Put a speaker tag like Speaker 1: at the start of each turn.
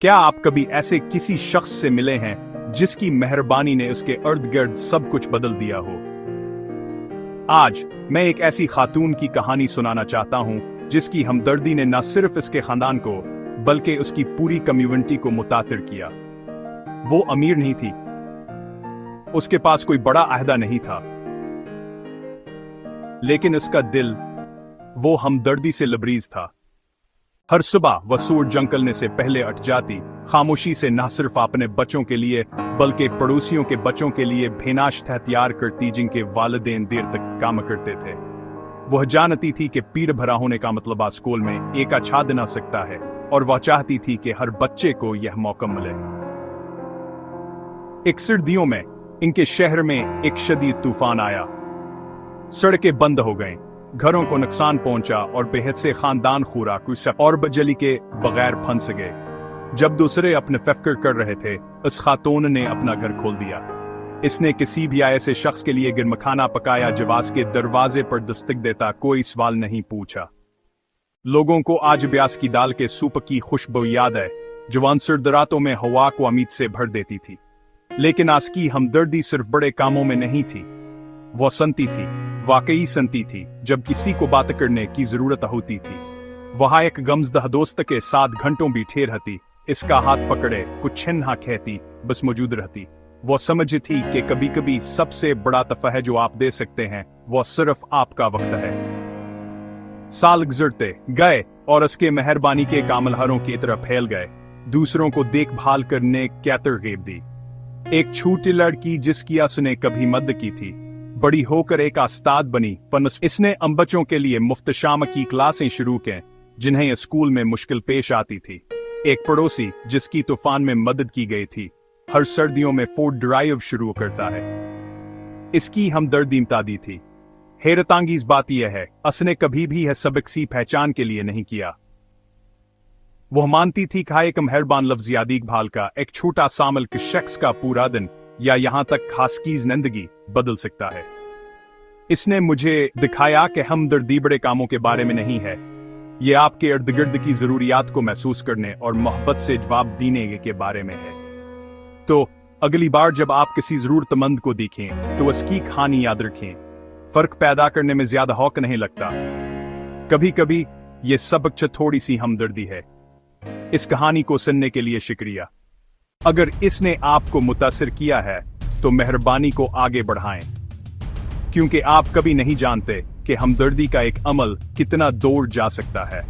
Speaker 1: क्या आप कभी ऐसे किसी शख्स से मिले हैं जिसकी मेहरबानी ने उसके इर्द गिर्द सब कुछ बदल दिया हो? आज मैं एक ऐसी खातून की कहानी सुनाना चाहता हूं जिसकी हमदर्दी ने न सिर्फ इसके खानदान को बल्कि उसकी पूरी कम्युनिटी को मुतासिर किया। वो अमीर नहीं थी, उसके पास कोई बड़ा अहदा नहीं था, लेकिन उसका दिल वो हमदर्दी से लबरीज था। हर सुबह वह सूरज निकलने से पहले उठ जाती, खामोशी से न सिर्फ अपने बच्चों के लिए बल्कि पड़ोसियों के बच्चों के लिए बेनाश्ता तैयार करती जिनके वालिदैन देर तक काम करते थे। वह जानती थी कि पीठ भरा होने का मतलब आज स्कूल में एक अच्छा दिन आ सकता है और वह चाहती थी कि हर बच्चे को यह मौका मिले। एक सर्दियों में इनके शहर में एक शदीद तूफान आया। सड़कें बंद हो गईं, घरों को नुकसान पहुंचा और बेहद से खानदान खुराक और बजली के बगैर फंस गए। जब दूसरे अपने फिक्र कर रहे थे, उस खातून ने अपना घर खोल दिया। इसने किसी भी ऐसे शख्स के लिए गर्म खाना पकाया, जवास के दरवाजे पर दस्तक देता कोई सवाल नहीं पूछा। लोगों को आज ब्यास की दाल के सूप की खुशबू याद है, जवान सर्द रातों में हवा को उम्मीद से भर देती थी। लेकिन आज की हमदर्दी सिर्फ बड़े कामों में नहीं थी, वह संती थी, वाकई संती थी। जब किसी को बात करने की जरूरत होती थी, वहां एक गमजदा दोस्त के साथ घंटों बैठे रहती, इसका हाथ पकड़े कुछ ना कहती, बस मौजूद रहती। वो समझती थी कि कभी कभी सबसे बड़ा तोहफा है जो आप दे सकते हैं, वो सिर्फ आपका वक्त है। साल गुजरते गए और उसके मेहरबानी के कामलहरों की तरफ फैल गए। दूसरों को देखभाल करने क्या तरगीब दी। एक छोटी लड़की जिसकी उसने कभी मदद की थी, बड़ी होकर एक उस्ताद बनी। इसने अम बच्चों के लिए मुफ्त शाम की क्लासें शुरू की जिन्हें स्कूल में मुश्किल पेश आती थी। एक पड़ोसी जिसकी तूफान में मदद की गई थी, हर सर्दियों में फूड ड्राइव शुरू करता है। इसकी हमदर्दी इम्तादी थी। हैरतांगीज बात यह है, उसने कभी भी यह सबक सी पहचान के लिए नहीं किया। वह मानती थी कि एक मेहरबान लफ्ज़ या देखभाल का एक छोटा शामिल शख्स का पूरा दिन या यहां तक खास की जिंदगी बदल सकता है। इसने मुझे दिखाया कि हमदर्दी बड़े कामों के बारे में नहीं है, यह आपके इर्द गिर्द की जरूरियात को महसूस करने और मोहब्बत से जवाब देने के बारे में है। तो अगली बार जब आप किसी जरूरतमंद को देखें तो उसकी कहानी याद रखें। फर्क पैदा करने में ज्यादा हौक नहीं लगता, कभी कभी यह सबक थोड़ी सी हमदर्दी है। इस कहानी को सुनने के लिए शुक्रिया। अगर इसने आपको मुतासिर किया है तो मेहरबानी को आगे बढ़ाएं, क्योंकि आप कभी नहीं जानते कि हमदर्दी का एक अमल कितना दूर जा सकता है।